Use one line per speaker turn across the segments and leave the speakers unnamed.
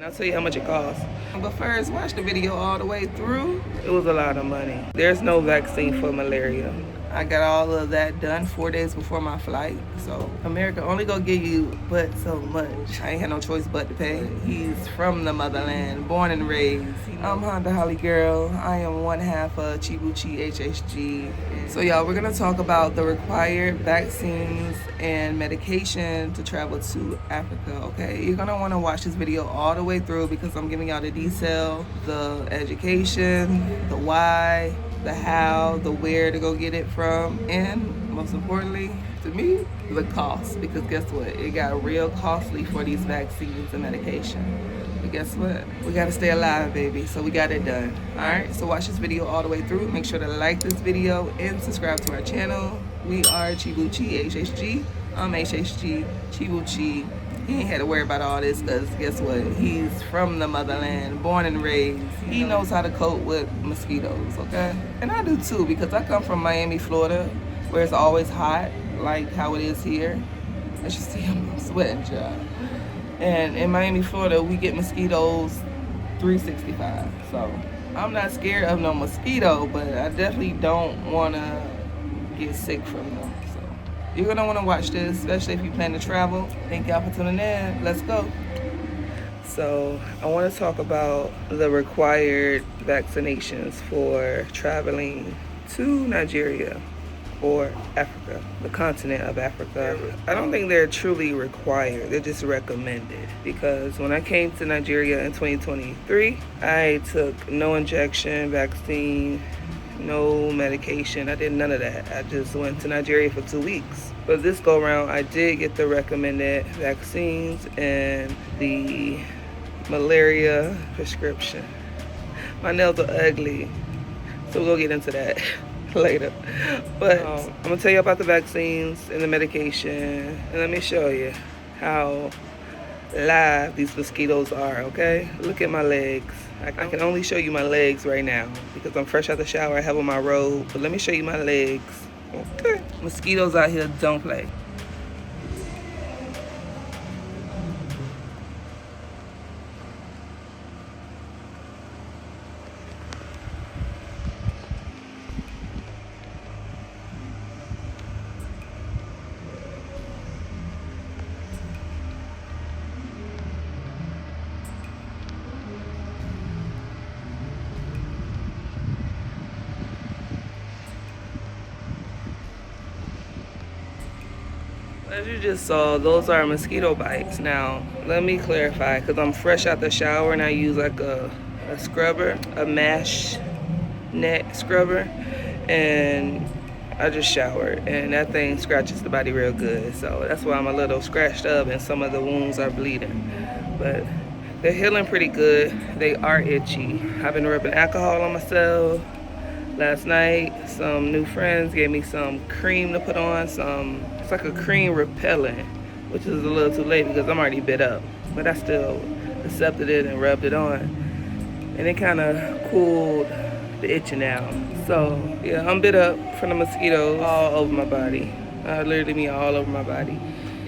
I'll tell you how much it costs. But first, watch the video all the way through. It was a lot of money. There's no vaccine for malaria. I got all of that done 4 days before my flight. So America only gonna give you but so much. I ain't had no choice but to pay. He's from the motherland, born and raised. I'm Honda Holly Girl. I am one half of ChibuchiHHG. So y'all, we're gonna talk about the required vaccines and medication to travel to Africa, okay? You're gonna wanna watch this video all the way through because I'm giving y'all the detail, the education, the why, the how, the where to go get it from, and most importantly, to me, the cost. Because guess what? It got real costly for these vaccines and medication. But guess what? We gotta stay alive, baby. So we got it done. Alright, so watch this video all the way through. Make sure to like this video and subscribe to our channel. We are ChibuchiHHG. I'm HHG, Chibuchi. He ain't had to worry about all this because guess what? He's from the motherland, born and raised. He knows how to cope with mosquitoes, okay? And I do too because I come from Miami, Florida, where it's always hot, like how it is here. As you see, I'm sweating, child. And in Miami, Florida, we get mosquitoes 365. So I'm not scared of no mosquito, but I definitely don't want to get sick from them. So you're going to want to watch this, especially if you plan to travel. Thank y'all for tuning in. Let's go. So I want to talk about the required vaccinations for traveling to Nigeria or Africa, the continent of Africa. I don't think they're truly required, they're just recommended. Because when I came to Nigeria in 2023, I took no injection, vaccine, no medication. I did none of that. I just went to Nigeria for 2 weeks. But this go around, I did get the recommended vaccines and the malaria prescription. My nails are ugly, so we'll get into that later. But I'm gonna tell you about the vaccines and the medication, and let me show you how live these mosquitoes are, okay? Look at my legs. I can only show you my legs right now because I'm fresh out the shower. I have on my robe, but let me show you my legs, okay? Mosquitoes out here don't play. As you just saw, those are mosquito bites. Now, let me clarify, because I'm fresh out the shower and I use like a scrubber, a mesh net scrubber, and I just showered, and that thing scratches the body real good. So that's why I'm a little scratched up and some of the wounds are bleeding. But they're healing pretty good. They are itchy. I've been rubbing alcohol on myself. Last night, some new friends gave me some cream to put on, it's like a cream repellent, which is a little too late because I'm already bit up. But I still accepted it and rubbed it on. And it kind of cooled the itching out. So, yeah, I'm bit up from the mosquitoes all over my body. Literally me all over my body.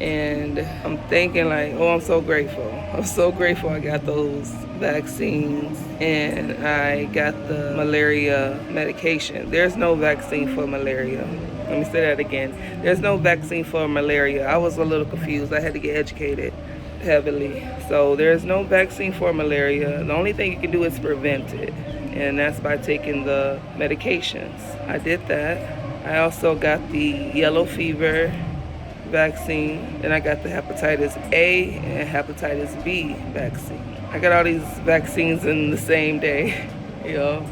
And I'm thinking like, oh, I'm so grateful. I'm so grateful I got those vaccines and I got the malaria medication. There's no vaccine for malaria. Let me say that again. There's no vaccine for malaria. I was a little confused. I had to get educated heavily. So there's no vaccine for malaria. The only thing you can do is prevent it. And that's by taking the medications. I did that. I also got the yellow fever vaccine, and I got the hepatitis A and hepatitis B vaccine. I got all these vaccines in the same day, you know,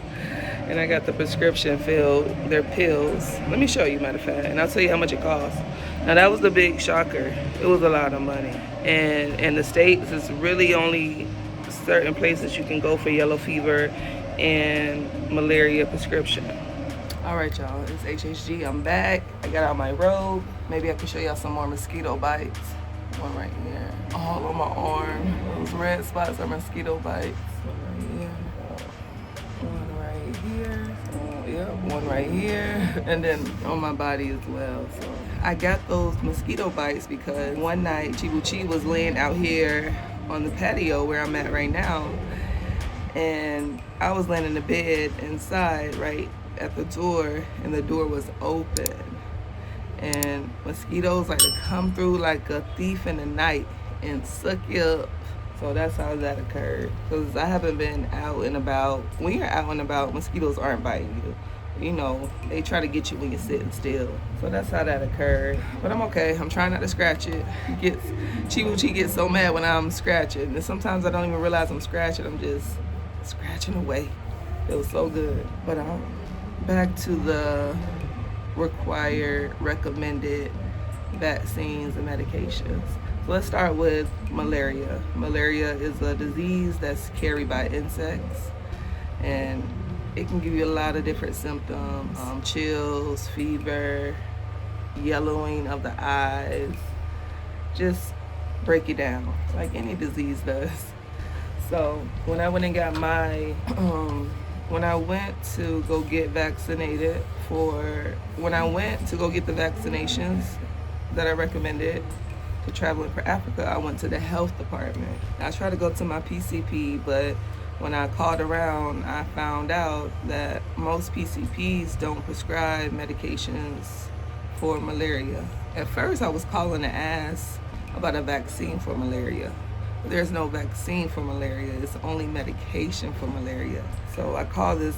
and I got the prescription filled, they're pills. Let me show you, matter of fact, and I'll tell you how much it costs. Now that was the big shocker. It was a lot of money. And in the States, it's really only certain places you can go for yellow fever and malaria prescription. All right, y'all, it's HHG. I'm back. I got out my robe. Maybe I can show y'all some more mosquito bites. One right here, all on my arm. Those red spots are mosquito bites. One right here. One right here. And then on my body as well. So I got those mosquito bites because one night Chibuchi was laying out here on the patio where I'm at right now, and I was laying in the bed inside right at the door, and the door was open, and mosquitoes like to come through like a thief in the night and suck you up. So that's how that occurred. Because I haven't been out and about. When you're out and about, mosquitoes aren't biting you. You know, they try to get you when you're sitting still. So that's how that occurred. But I'm okay. I'm trying not to scratch it. Chibuchi gets so mad when I'm scratching. And sometimes I don't even realize I'm scratching. I'm just scratching away. It was so good. But back to the required, recommended vaccines and medications. So let's start with malaria. Malaria is a disease that's carried by insects, and it can give you a lot of different symptoms, chills, fever, yellowing of the eyes, just break you down, like any disease does. So when I went and got my, when I went to go get the vaccinations that I recommended to traveling for Africa, I went to the health department. I tried to go to my PCP, but when I called around, I found out that most PCPs don't prescribe medications for malaria. At first, I was calling to ask about a vaccine for malaria. There's no vaccine for malaria. It's only medication for malaria. So I called my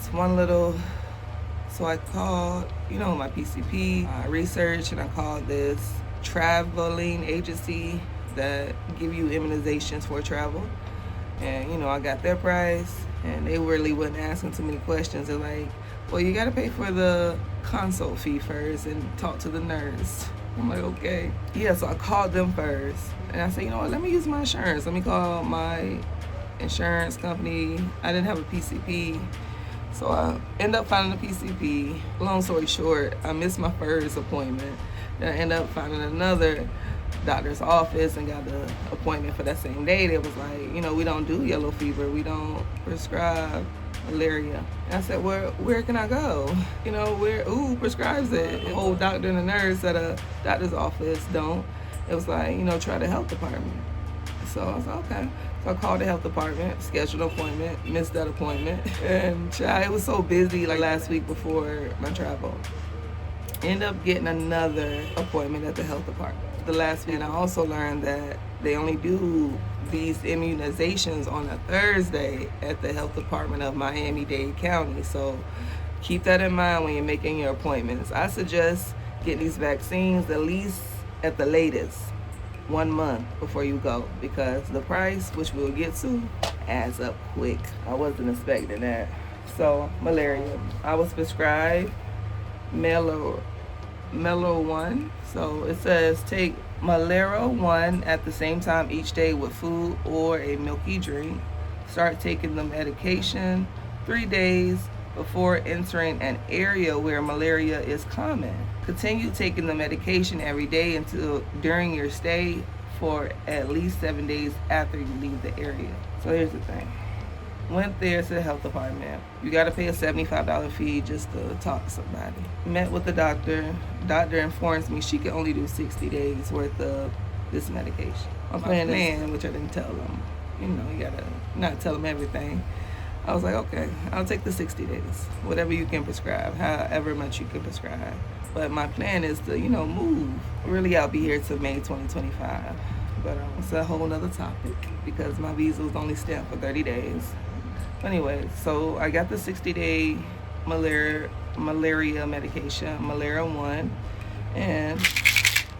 PCP, I researched, and I called this traveling agency that give you immunizations for travel. And I got their price, and they really wasn't asking too many questions. They're like, well, you gotta pay for the consult fee first and talk to the nurse. I'm like, okay. Yeah, so I called them first, and I said, you know what, let me use my insurance. Let me call my insurance company. I didn't have a PCP, so I ended up finding a PCP. Long story short, I missed my first appointment. Then I ended up finding another doctor's office and got the appointment for that same day. They was like, we don't do yellow fever. We don't prescribe malaria. And I said, where can I go? Who prescribes it? The whole doctor and the nurse at a doctor's office don't. It was like, try the health department. So I was like, okay. So I called the health department, scheduled an appointment, missed that appointment. And it was so busy like last week before my travel. Ended up getting another appointment at the health department the last week. And I also learned that they only do these immunizations on a Thursday at the health department of Miami-Dade County. So keep that in mind when you're making your appointments. I suggest getting these vaccines at least at the latest 1 month before you go, because the price, which we'll get to, adds up quick. I wasn't expecting that. So malaria, I was prescribed Mello 1. So it says take Malaria 1 at the same time each day with food or a milky drink. Start taking the medication 3 days before entering an area where malaria is common. Continue taking the medication every day until during your stay for at least 7 days after you leave the area. So here's the thing. Went there to the health department. You got to pay a $75 fee just to talk to somebody. Met with the doctor. Doctor informs me she can only do 60 days worth of this medication. My plan, which I didn't tell them. You got to not tell them everything. I was like, okay, I'll take the 60 days. Whatever you can prescribe, however much you can prescribe. But my plan is to, move. Really, I'll be here till May 2025. But it's a whole nother topic because my visa was only stamped for 30 days. Anyway, so I got the 60-day malaria medication, Malaria 1, and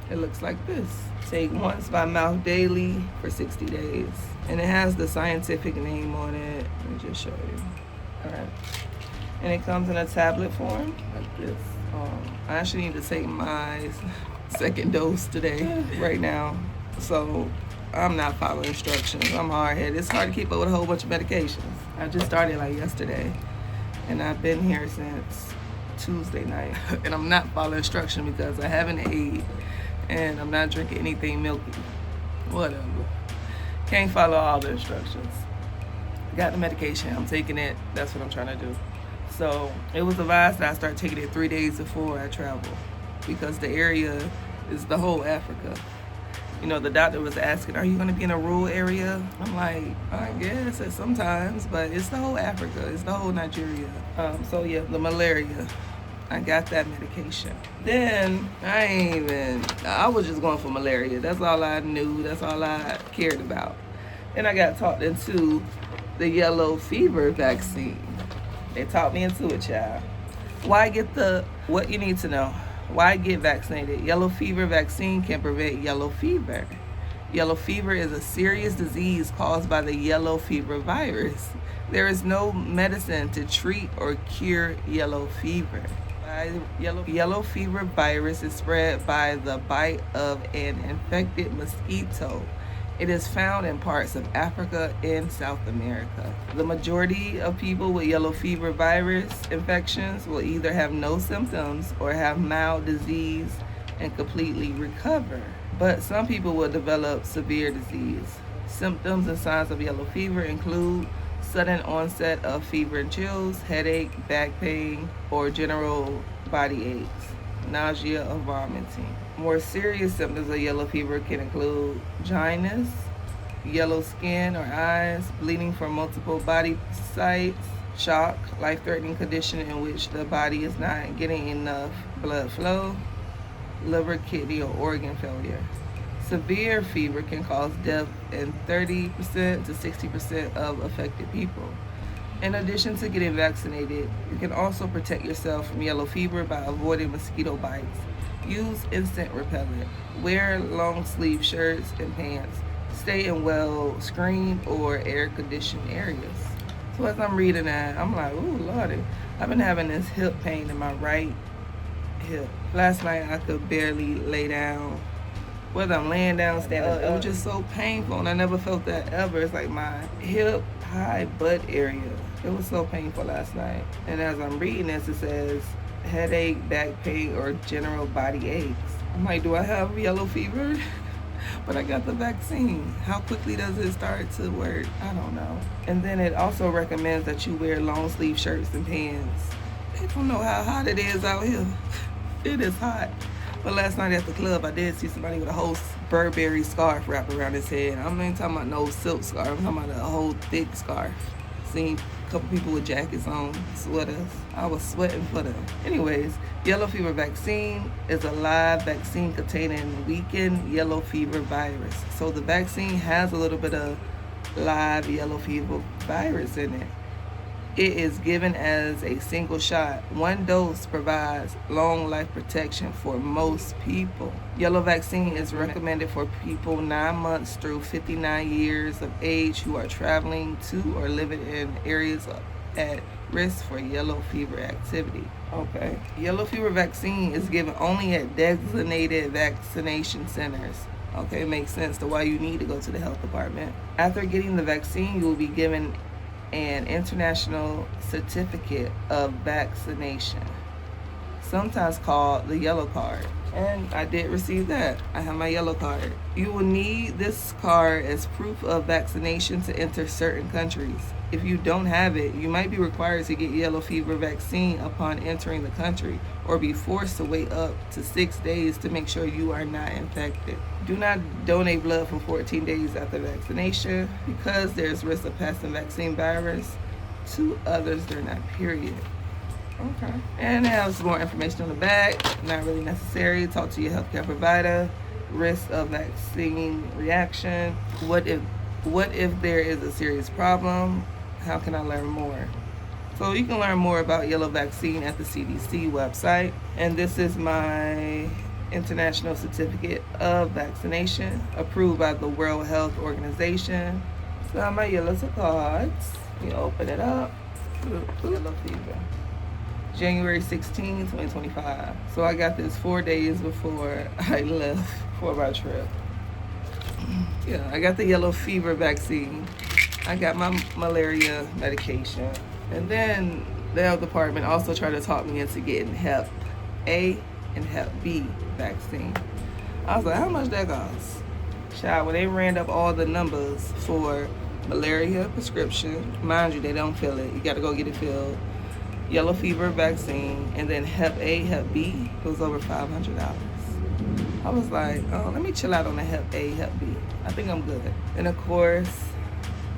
it looks like this. Take once by mouth daily for 60 days. And it has the scientific name on it. Let me just show you. All right. And it comes in a tablet form like this. I actually need to take my second dose today, right now. So I'm not following instructions. I'm hard-headed. It's hard to keep up with a whole bunch of medications. I just started like yesterday, and I've been here since Tuesday night. And I'm not following instructions because I haven't ate, and I'm not drinking anything milky. Whatever. Can't follow all the instructions. Got the medication. I'm taking it. That's what I'm trying to do. So it was advised that I start taking it 3 days before I travel, because the area is the whole Africa. You know, the doctor was asking, are you going to be in a rural area? I'm like, I guess sometimes, but it's the whole Africa. It's the whole Nigeria. So yeah, the malaria. I got that medication. Then I was just going for malaria. That's all I knew. That's all I cared about. Then I got talked into the yellow fever vaccine. They talked me into it, child. What you need to know. Why get vaccinated? Yellow fever vaccine can prevent yellow fever. Yellow fever is a serious disease caused by the yellow fever virus. There is no medicine to treat or cure yellow fever. Yellow fever virus is spread by the bite of an infected mosquito. It is found in parts of Africa and South America. The majority of people with yellow fever virus infections will either have no symptoms or have mild disease and completely recover. But some people will develop severe disease. Symptoms and signs of yellow fever include sudden onset of fever and chills, headache, back pain, or general body aches, nausea or vomiting. More serious symptoms of yellow fever can include dryness, yellow skin or eyes, bleeding from multiple body sites, shock, life-threatening condition in which the body is not getting enough blood flow, liver, kidney, or organ failure. Severe fever can cause death in 30% to 60% of affected people. In addition to getting vaccinated, you can also protect yourself from yellow fever by avoiding mosquito bites. Use insect repellent. Wear long sleeve shirts and pants. Stay in well screened or air conditioned areas. So as I'm reading that, I'm like, ooh, Lordy. I've been having this hip pain in my right hip. Last night I could barely lay down. Whether I'm laying down, standing up, it was just so painful, and I never felt that ever. It's like my hip, high butt area. It was so painful last night. And as I'm reading this, it says headache, back pain, or general body aches. I'm like, do I have yellow fever? But I got the vaccine. How quickly does it start to work? I don't know. And then it also recommends that you wear long sleeve shirts and pants. They don't know how hot it is out here. It is hot. But last night at the club, I did see somebody with a whole Burberry scarf wrapped around his head. I ain't talking about no silk scarf. I'm talking about a whole thick scarf. Seen a couple people with jackets on, sweaters. I was sweating for them. Anyways, yellow fever vaccine is a live vaccine containing weakened yellow fever virus. So the vaccine has a little bit of live yellow fever virus in it. It is given as a single shot. One dose provides long life protection for most people. Yellow vaccine is recommended for people 9 months through 59 years of age who are traveling to or living in areas at risk for yellow fever activity. Okay. Yellow fever vaccine is given only at designated vaccination centers. Okay, makes sense to why you need to go to the health department. After getting the vaccine, you will be given an international certificate of vaccination, sometimes called the yellow card. And I did receive that. I have my yellow card. You will need this card as proof of vaccination to enter certain countries. If you don't have it, you might be required to get yellow fever vaccine upon entering the country, or be forced to wait up to 6 days to make sure you are not infected. Do not donate blood for 14 days after vaccination because there's risk of passing vaccine virus to others during that period. Okay. And it has more information on the back. Not really necessary. Talk to your healthcare provider. Risk of vaccine reaction. What if there is a serious problem? How can I learn more? So you can learn more about yellow vaccine at the CDC website. And this is my international certificate of vaccination approved by the World Health Organization. So I have my yellow cards. You open it up. Yellow fever. January 16, 2025. So I got this 4 days before I left for my trip. Yeah, I got the yellow fever vaccine. I got my malaria medication. And then the health department also tried to talk me into getting Hep A and Hep B vaccine. I was like, how much that costs? Child, when they ran up all the numbers for malaria prescription, mind you, they don't fill it. You got to go get it filled. Yellow fever vaccine, and then Hep A, Hep B, it was over $500. I was like, oh, let me chill out on the Hep A, Hep B. I think I'm good. And of course,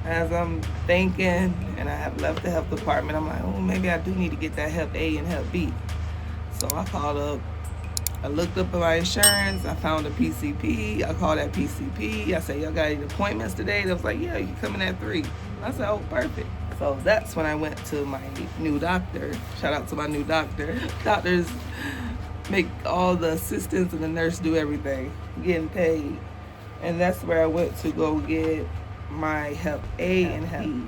as I'm thinking, and I have left the health department, I'm like, oh, maybe I do need to get that Hep A and Hep B. So I called up, I looked up my insurance, I found a PCP, I called that PCP, I said, y'all got any appointments today? They was like, yeah, you coming at 3. I said, oh, perfect. So that's when I went to my new doctor. Shout out to my new doctor. Doctors make all the assistants and the nurse do everything, getting paid. And that's where I went to go get my Hep A and Hep B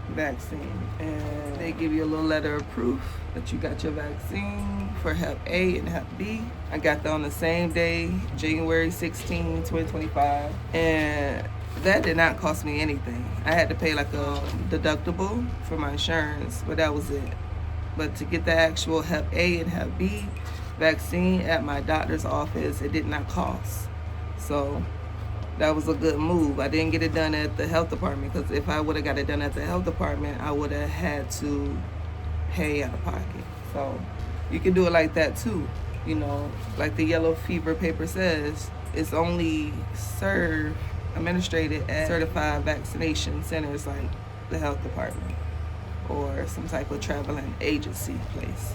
vaccine. And they give you a little letter of proof that you got your vaccine for Hep A and Hep B. I got that on the same day, January 16, 2025. And that did not cost me anything. I had to pay like a deductible for my insurance, but that was it. But to get the actual Hep A and Hep B vaccine at my doctor's office, it did not cost. So that was a good move. I didn't get it done at the health department, because if I would have got it done at the health department, I would have had to pay out of pocket. So you can do it like that too. You know, like the yellow fever paper says, it's only administrated at certified vaccination centers like the health department or some type of traveling agency place.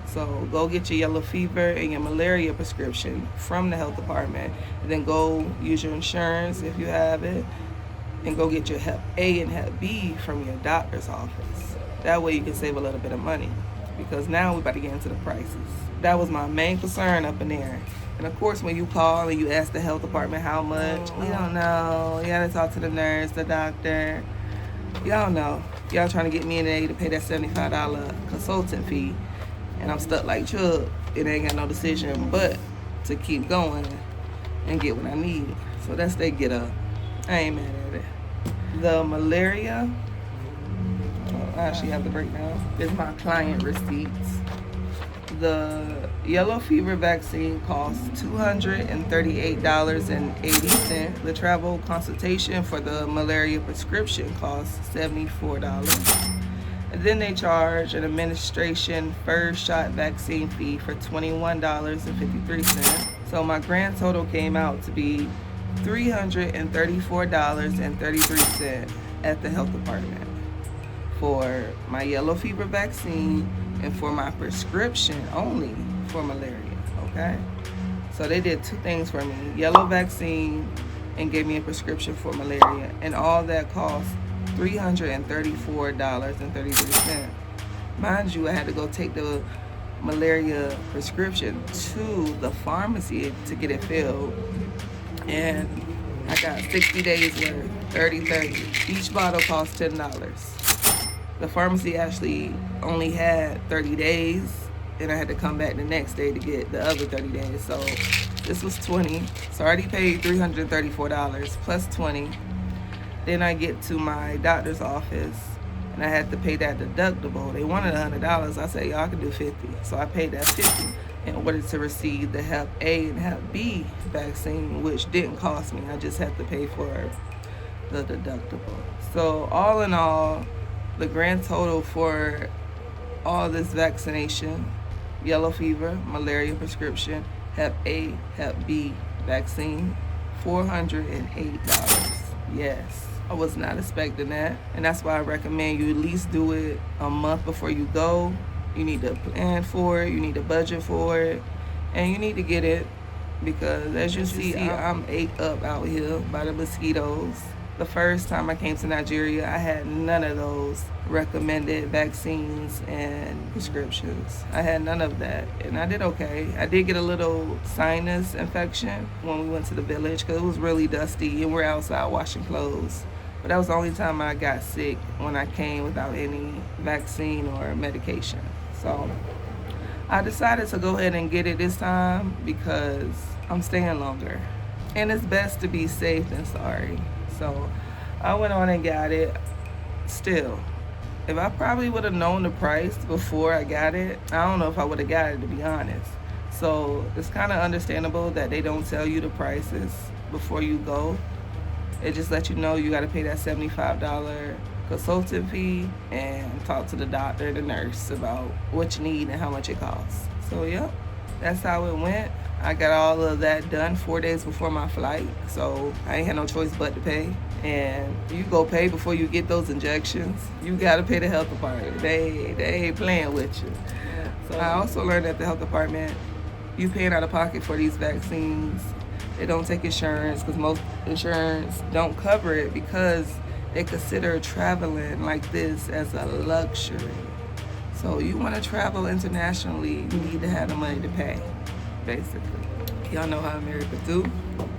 So go get your yellow fever and your malaria prescription from the health department, and then go use your insurance if you have it, and go get your Hep A and Hep B from your doctor's office. That way you can save a little bit of money, because now we're about to get into the prices. That was my main concern up in there. And of course, when you call and you ask the health department how much, we don't know. You gotta talk to the nurse, the doctor. Y'all know. Y'all trying to get me in there to pay that $75 consultant fee. And I'm stuck like Chubb. It ain't got no decision but to keep going and get what I need. So that's they get up. I ain't mad at it. The malaria, I actually have the breakdown. It's my client receipts. The yellow fever vaccine costs $238.80. The travel consultation for the malaria prescription costs $74. And then they charge an administration first shot vaccine fee for $21.53. So my grand total came out to be $334.33 at the health department for my yellow fever vaccine and for my prescription only for malaria, okay? So they did 2 things for me, yellow vaccine and gave me a prescription for malaria, and all that cost $334.33. Mind you, I had to go take the malaria prescription to the pharmacy to get it filled, and I got 60 days worth, 30. Each bottle cost $10. The pharmacy actually only had 30 days, and I had to come back the next day to get the other 30 days. So this was 20. So I already paid $334 plus 20. Then I get to my doctor's office, and I had to pay that deductible. They wanted $100. I said, y'all can do 50. So I paid that 50 in order to receive the Hep A and Hep B vaccine, which didn't cost me. I just had to pay for the deductible. So all in all, the grand total for all this vaccination, yellow fever, malaria prescription, Hep A, Hep B vaccine, $408. Yes, I was not expecting that. And that's why I recommend you at least do it a month before you go. You need to plan for it, you need to budget for it, and you need to get it, because as you see, I'm ate up out here by the mosquitoes. The first time I came to Nigeria, I had none of those recommended vaccines and prescriptions. I had none of that, and I did okay. I did get a little sinus infection when we went to the village, because it was really dusty and we're outside washing clothes. But that was the only time I got sick, when I came without any vaccine or medication. So I decided to go ahead and get it this time, because I'm staying longer. And it's best to be safe than sorry. So I went on and got it. Still, if I probably would have known the price before I got it, I don't know if I would have got it, to be honest. So it's kind of understandable that they don't tell you the prices before you go. It just lets you know you got to pay that $75 consultant fee and talk to the doctor, the nurse, about what you need and how much it costs. So yeah, that's how it went. I got all of that done 4 days before my flight, so I ain't had no choice but to pay. And you go pay before you get those injections. You gotta pay the health department. They ain't playing with you. So I also learned at the health department, you paying out of pocket for these vaccines. They don't take insurance because most insurance don't cover it because they consider traveling like this as a luxury. So you want to travel internationally, you need to have the money to pay, basically. Y'all know how America do.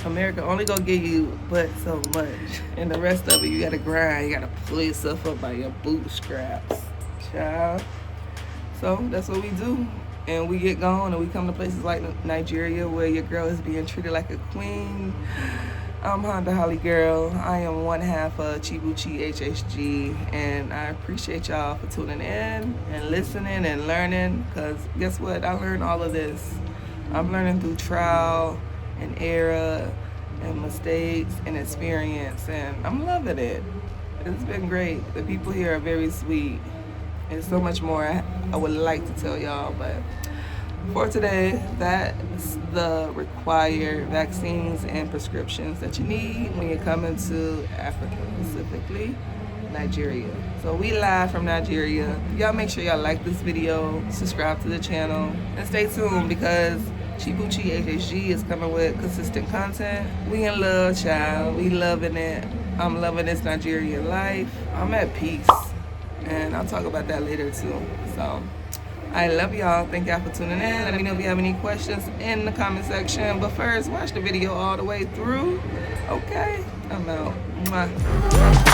America only gonna give you but so much. And the rest of it, you gotta grind. You gotta pull yourself up by your bootstraps, child. So that's what we do. And we get gone and we come to places like Nigeria where your girl is being treated like a queen. I'm Honda Holly Girl. I am one half of ChibuchiHHG, and I appreciate y'all for tuning in and listening and learning, because guess what? I learned all of this. I'm learning through trial and error and mistakes and experience, and I'm loving it. It's been great. The people here are very sweet. There's so much more I would like to tell y'all, but for today, that's the required vaccines and prescriptions that you need when you're coming to Africa, specifically Nigeria. So we live from Nigeria. Y'all make sure y'all like this video, subscribe to the channel, and stay tuned because ChibuchiHHG is coming with consistent content. We in love, child. We loving it. I'm loving this Nigerian life. I'm at peace, and I'll talk about that later too. So I love y'all. Thank y'all for tuning in. Let me know if you have any questions in the comment section. But first, watch the video all the way through. Okay? I'm out. Mwah.